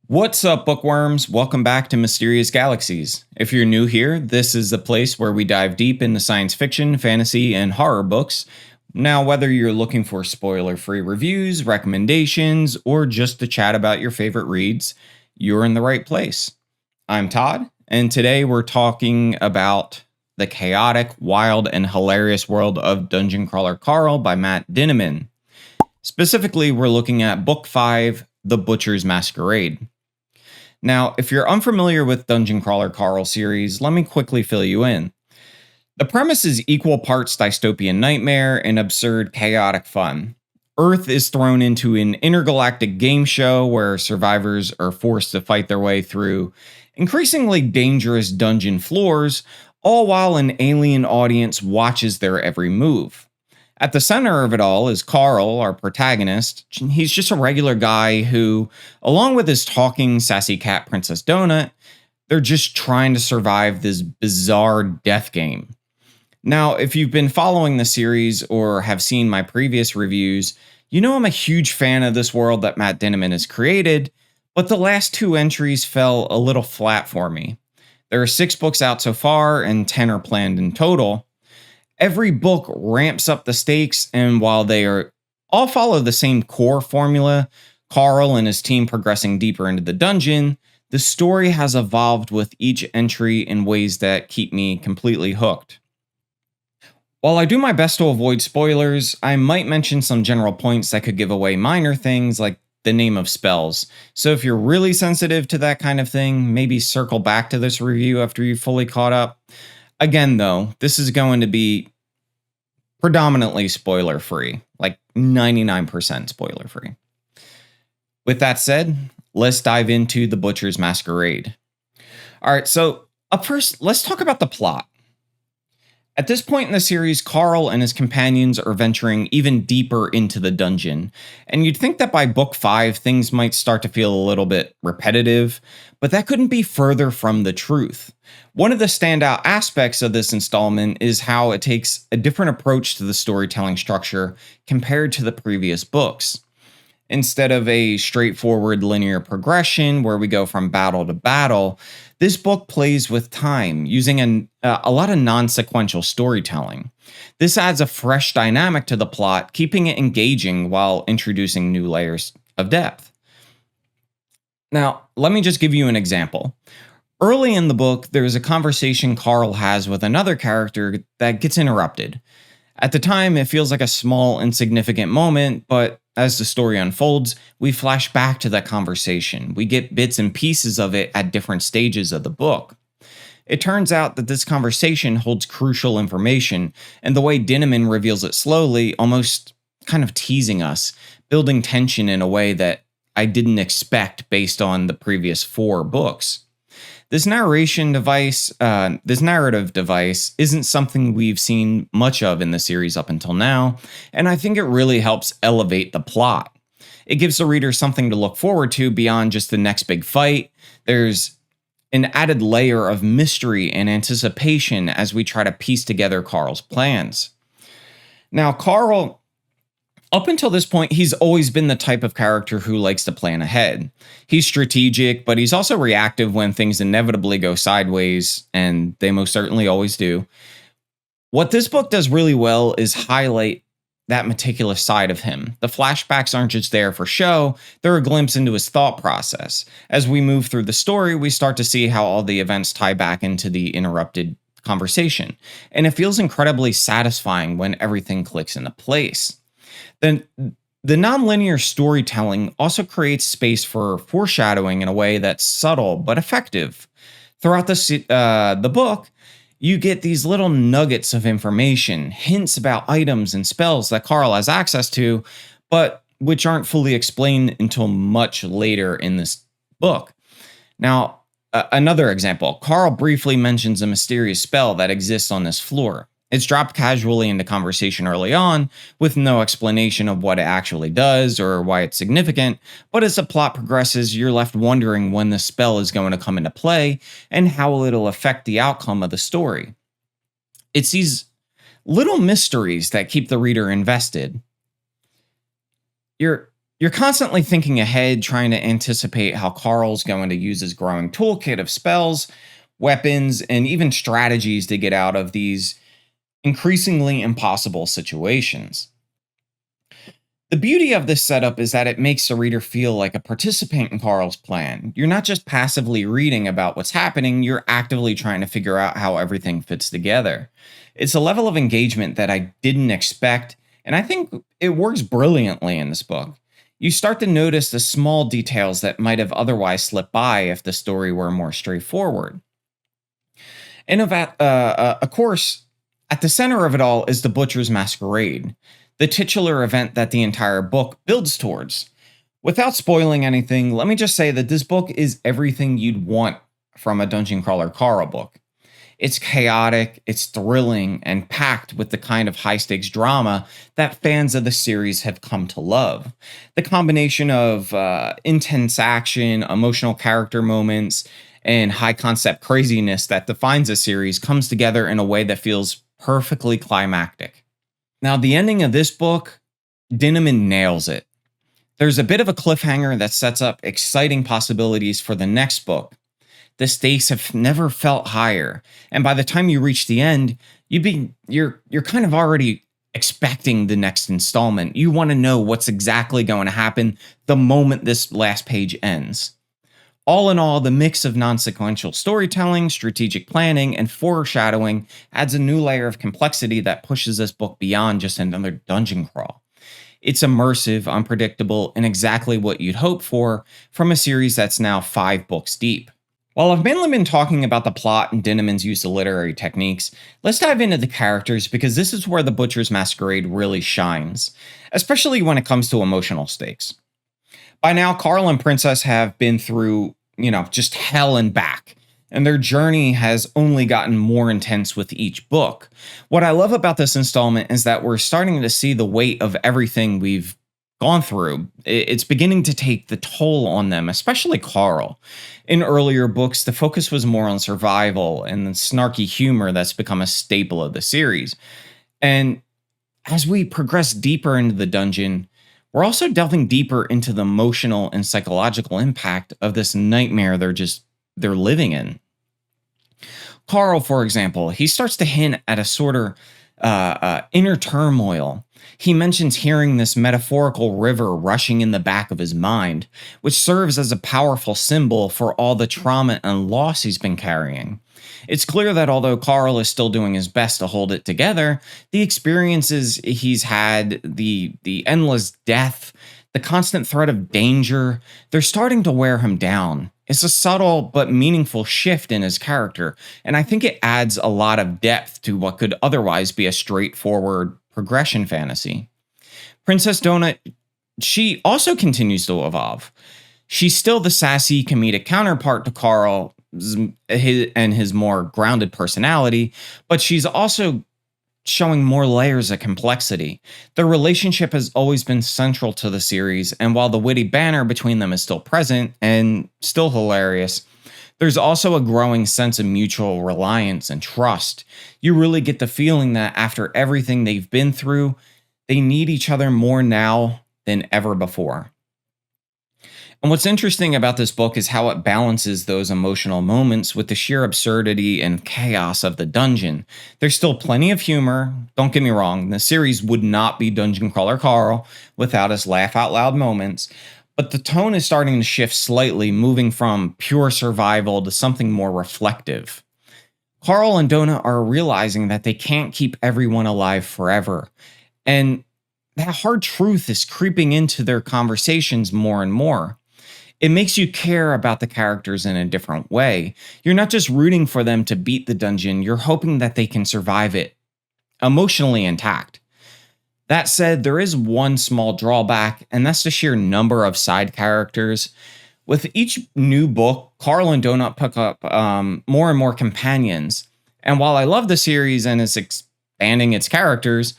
What's up, bookworms? Welcome back to Mysterious Galaxies. If you're new here, this is the place where we dive deep into science fiction, fantasy, and horror books. Now, whether you're looking for spoiler free reviews, recommendations, or just to chat about your favorite reads, you're in the right place. I'm Todd, and today we're talking about the chaotic, wild, and hilarious world of Dungeon Crawler Carl by Matt Dinniman. Specifically, we're looking at Book 5, The Butcher's Masquerade. Now, if you're unfamiliar with Dungeon Crawler Carl series, let me quickly fill you in. The premise is equal parts dystopian nightmare and absurd chaotic fun. Earth is thrown into an intergalactic game show where survivors are forced to fight their way through increasingly dangerous dungeon floors, all while an alien audience watches their every move. At the center of it all is Carl, our protagonist. He's just a regular guy who, along with his talking sassy cat Princess Donut, they're just trying to survive this bizarre death game. Now, if you've been following the series or have seen my previous reviews, you know I'm a huge fan of this world that Matt Dinniman has created, but the last two entries fell a little flat for me. There are 6 books out so far, and 10 are planned in total. Every book ramps up the stakes, and while they are all follow the same core formula, Carl and his team progressing deeper into the dungeon, the story has evolved with each entry in ways that keep me completely hooked. While I do my best to avoid spoilers, I might mention some general points that could give away minor things like the name of spells. So if you're really sensitive to that kind of thing, maybe circle back to this review after you've fully caught up. Again, though, this is going to be predominantly spoiler free, like 99% spoiler free. With that said, let's dive into The Butcher's Masquerade. All right, so up first, let's talk about the plot. At this point in the series, Carl and his companions are venturing even deeper into the dungeon, and you'd think that by book 5, things might start to feel a little bit repetitive, but that couldn't be further from the truth. One of the standout aspects of this installment is how it takes a different approach to the storytelling structure compared to the previous books. Instead of a straightforward linear progression where we go from battle to battle, this book plays with time, using a lot of non-sequential storytelling. This adds a fresh dynamic to the plot, keeping it engaging while introducing new layers of depth. Now, let me just give you an example. Early in the book, there is a conversation Carl has with another character that gets interrupted. At the time, it feels like a small, insignificant moment, but as the story unfolds, we flash back to that conversation. We get bits and pieces of it at different stages of the book. It turns out that this conversation holds crucial information, and the way Dinniman reveals it slowly, almost kind of teasing us, building tension in a way that I didn't expect based on the previous 4 books. This narrative device isn't something we've seen much of in the series up until now, and I think it really helps elevate the plot. It gives the reader something to look forward to beyond just the next big fight. There's an added layer of mystery and anticipation as we try to piece together Carl's plans. Now, Carl, up until this point, he's always been the type of character who likes to plan ahead. He's strategic, but he's also reactive when things inevitably go sideways, and they most certainly always do. What this book does really well is highlight that meticulous side of him. The flashbacks aren't just there for show, they're a glimpse into his thought process. As we move through the story, we start to see how all the events tie back into the interrupted conversation, and it feels incredibly satisfying when everything clicks into place. Then the nonlinear storytelling also creates space for foreshadowing in a way that's subtle but effective. Throughout the book, you get these little nuggets of information, hints about items and spells that Carl has access to, but which aren't fully explained until much later in this book. Now, another example, Carl briefly mentions a mysterious spell that exists on this floor. It's dropped casually into conversation early on, with no explanation of what it actually does or why it's significant, but as the plot progresses, you're left wondering when the spell is going to come into play and how it'll affect the outcome of the story. It's these little mysteries that keep the reader invested. You're You're constantly thinking ahead, trying to anticipate how Carl's going to use his growing toolkit of spells, weapons, and even strategies to get out of these increasingly impossible situations. The beauty of this setup is that it makes the reader feel like a participant in Carl's plan. You're not just passively reading about what's happening, you're actively trying to figure out how everything fits together. It's a level of engagement that I didn't expect, and I think it works brilliantly in this book. You start to notice the small details that might have otherwise slipped by if the story were more straightforward. And of course, at the center of it all is the Butcher's Masquerade, the titular event that the entire book builds towards. Without spoiling anything, let me just say that this book is everything you'd want from a Dungeon Crawler Carl book. It's chaotic, it's thrilling, and packed with the kind of high stakes drama that fans of the series have come to love. The combination of intense action, emotional character moments, and high concept craziness that defines the series comes together in a way that feels perfectly climactic. Now, the ending of this book, Dinniman nails it. There's a bit of a cliffhanger that sets up exciting possibilities for the next book. The stakes have never felt higher, and by the time you reach the end, you're kind of already expecting the next installment. You want to know what's exactly going to happen the moment this last page ends. All in all, the mix of non-sequential storytelling, strategic planning, and foreshadowing adds a new layer of complexity that pushes this book beyond just another dungeon crawl. It's immersive, unpredictable, and exactly what you'd hope for from a series that's now 5 books deep. While I've mainly been talking about the plot and Dinniman's use of literary techniques, let's dive into the characters because this is where the Butcher's Masquerade really shines, especially when it comes to emotional stakes. By now, Carl and Princess have been through, just hell and back, and their journey has only gotten more intense with each book. What I love about this installment is that we're starting to see the weight of everything we've gone through. It's beginning to take the toll on them, especially Carl. In earlier books, the focus was more on survival and the snarky humor that's become a staple of the series. And as we progress deeper into the dungeon, we're also delving deeper into the emotional and psychological impact of this nightmare they're living in. Carl, for example, he starts to hint at a sort of inner turmoil. He mentions hearing this metaphorical river rushing in the back of his mind, which serves as a powerful symbol for all the trauma and loss he's been carrying. It's clear that although Carl is still doing his best to hold it together, the experiences he's had, the endless death, the constant threat of danger, they're starting to wear him down. It's a subtle but meaningful shift in his character, and I think it adds a lot of depth to what could otherwise be a straightforward progression fantasy. Princess Donut, she also continues to evolve. She's still the sassy comedic counterpart to Carl and his more grounded personality, but she's also showing more layers of complexity. Their relationship has always been central to the series, and while the witty banter between them is still present and still hilarious, there's also a growing sense of mutual reliance and trust. You really get the feeling that after everything they've been through, they need each other more now than ever before. And what's interesting about this book is how it balances those emotional moments with the sheer absurdity and chaos of the dungeon. There's still plenty of humor, don't get me wrong, the series would not be Dungeon Crawler Carl without his laugh out loud moments, but the tone is starting to shift slightly, moving from pure survival to something more reflective. Carl and Donut are realizing that they can't keep everyone alive forever, and that hard truth is creeping into their conversations more and more. It makes you care about the characters in a different way. You're not just rooting for them to beat the dungeon, you're hoping that they can survive it emotionally intact. That said, there is one small drawback, and that's the sheer number of side characters. With each new book, Carl and Donut pick up more and more companions. And while I love the series and it's expanding its characters,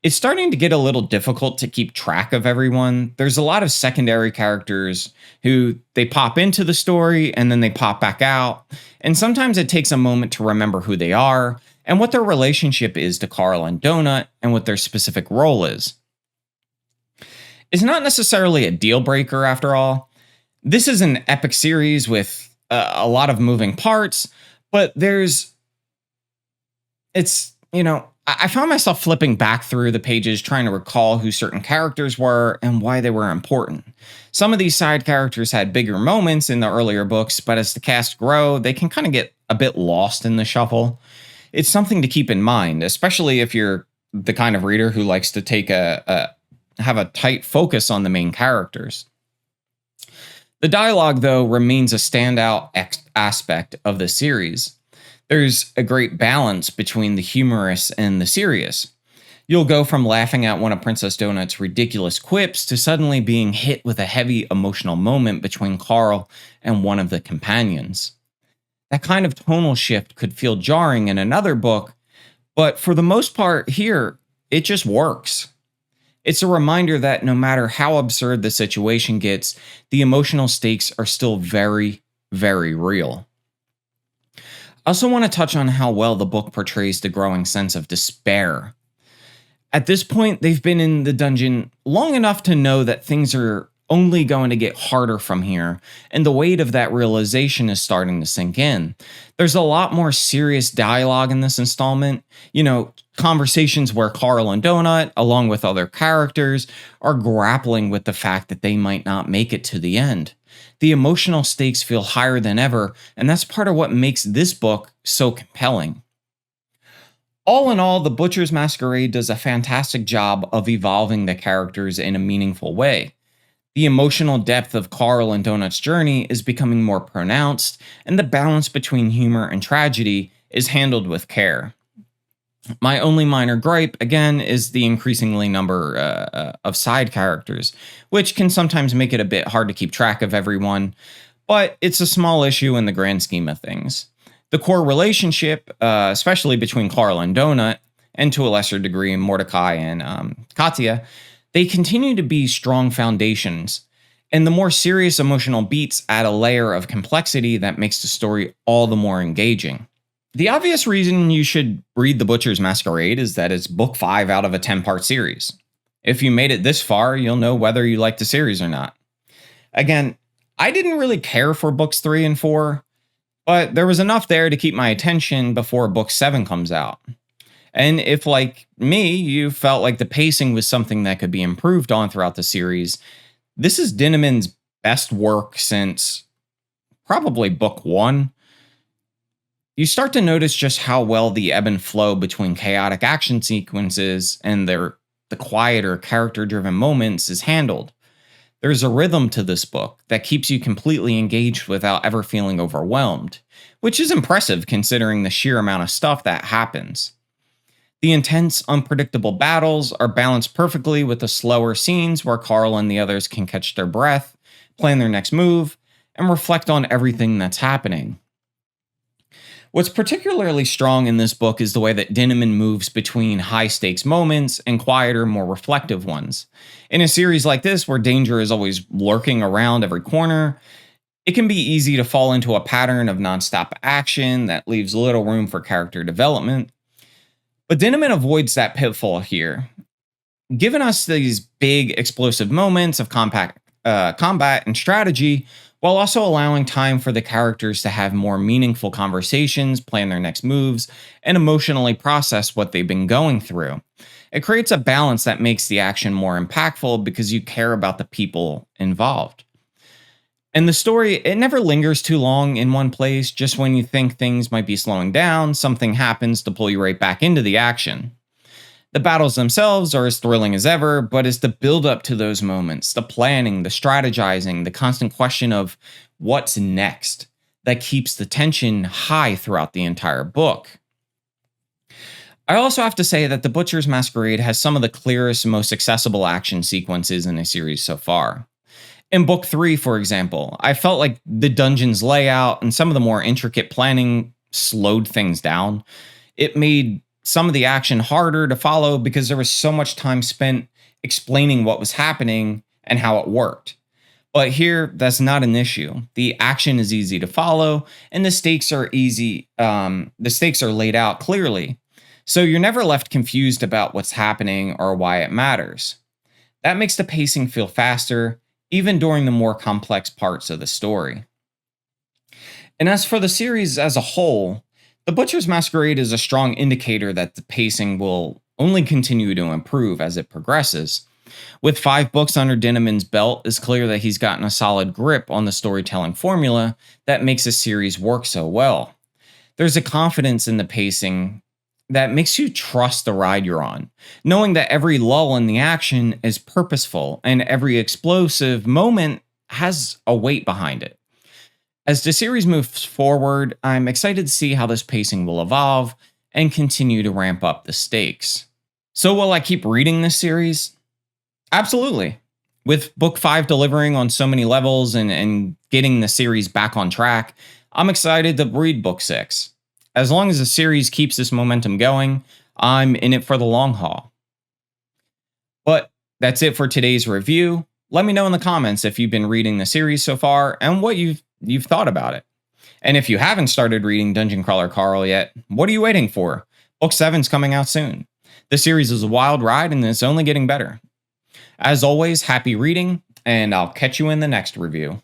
it's starting to get a little difficult to keep track of everyone. There's a lot of secondary characters who they pop into the story and then they pop back out. And sometimes it takes a moment to remember who they are and what their relationship is to Carl and Donut and what their specific role is. is not necessarily a deal breaker after all. This is an epic series with a lot of moving parts, but I found myself flipping back through the pages trying to recall who certain characters were and why they were important. Some of these side characters had bigger moments in the earlier books, but as the cast grow, they can kind of get a bit lost in the shuffle. It's something to keep in mind, especially if you're the kind of reader who likes to have a tight focus on the main characters. The dialogue, though, remains a standout aspect of the series. There's a great balance between the humorous and the serious. You'll go from laughing at one of Princess Donut's ridiculous quips to suddenly being hit with a heavy emotional moment between Carl and one of the companions. That kind of tonal shift could feel jarring in another book, but for the most part here, it just works. It's a reminder that no matter how absurd the situation gets, the emotional stakes are still very, very real. I also want to touch on how well the book portrays the growing sense of despair. At this point, they've been in the dungeon long enough to know that things are only going to get harder from here, and the weight of that realization is starting to sink in. There's a lot more serious dialogue in this installment. Conversations where Carl and Donut, along with other characters, are grappling with the fact that they might not make it to the end. The emotional stakes feel higher than ever, and that's part of what makes this book so compelling. All in all, The Butcher's Masquerade does a fantastic job of evolving the characters in a meaningful way. The emotional depth of Carl and Donut's journey is becoming more pronounced, and the balance between humor and tragedy is handled with care. My only minor gripe, again, is the increasingly number of side characters, which can sometimes make it a bit hard to keep track of everyone, but it's a small issue in the grand scheme of things. The core relationship, especially between Carl and Donut, and to a lesser degree Mordecai and Katya, they continue to be strong foundations, and the more serious emotional beats add a layer of complexity that makes the story all the more engaging. The obvious reason you should read The Butcher's Masquerade is that it's book 5 out of a 10-part series. If you made it this far, you'll know whether you like the series or not. Again, I didn't really care for books 3 and 4, but there was enough there to keep my attention before book 7 comes out. And if, like me, you felt like the pacing was something that could be improved on throughout the series, this is Dinniman's best work since probably book 1. You start to notice just how well the ebb and flow between chaotic action sequences and the quieter, character-driven moments is handled. There's a rhythm to this book that keeps you completely engaged without ever feeling overwhelmed, which is impressive considering the sheer amount of stuff that happens. The intense, unpredictable battles are balanced perfectly with the slower scenes where Carl and the others can catch their breath, plan their next move, and reflect on everything that's happening. What's particularly strong in this book is the way that Dinniman moves between high-stakes moments and quieter, more reflective ones. In a series like this, where danger is always lurking around every corner, it can be easy to fall into a pattern of nonstop action that leaves little room for character development. But Dinniman avoids that pitfall here, giving us these big, explosive moments of combat and strategy, while also allowing time for the characters to have more meaningful conversations, plan their next moves, and emotionally process what they've been going through. It creates a balance that makes the action more impactful because you care about the people involved. And the story, it never lingers too long in one place. Just when you think things might be slowing down, something happens to pull you right back into the action. The battles themselves are as thrilling as ever, but it's the build up to those moments, the planning, the strategizing, the constant question of what's next that keeps the tension high throughout the entire book. I also have to say that The Butcher's Masquerade has some of the clearest, most accessible action sequences in a series so far. In book 3, for example, I felt like the dungeon's layout and some of the more intricate planning slowed things down. It made some of the action harder to follow because there was so much time spent explaining what was happening and how it worked. But here, that's not an issue. The action is easy to follow, and the stakes are easy. The stakes are laid out clearly, so you're never left confused about what's happening or why it matters. That makes the pacing feel faster, even during the more complex parts of the story. And as for the series as a whole, The Butcher's Masquerade is a strong indicator that the pacing will only continue to improve as it progresses. With 5 books under Dinniman's belt, it's clear that he's gotten a solid grip on the storytelling formula that makes a series work so well. There's a confidence in the pacing that makes you trust the ride you're on, knowing that every lull in the action is purposeful and every explosive moment has a weight behind it. As the series moves forward, I'm excited to see how this pacing will evolve and continue to ramp up the stakes. So, will I keep reading this series? Absolutely. With book 5 delivering on so many levels and getting the series back on track, I'm excited to read book 6. As long as the series keeps this momentum going, I'm in it for the long haul. But that's it for today's review. Let me know in the comments if you've been reading the series so far and what you've thought about it. And if you haven't started reading Dungeon Crawler Carl yet, what are you waiting for? Book 7's coming out soon. The series is a wild ride and it's only getting better. As always, happy reading, and I'll catch you in the next review.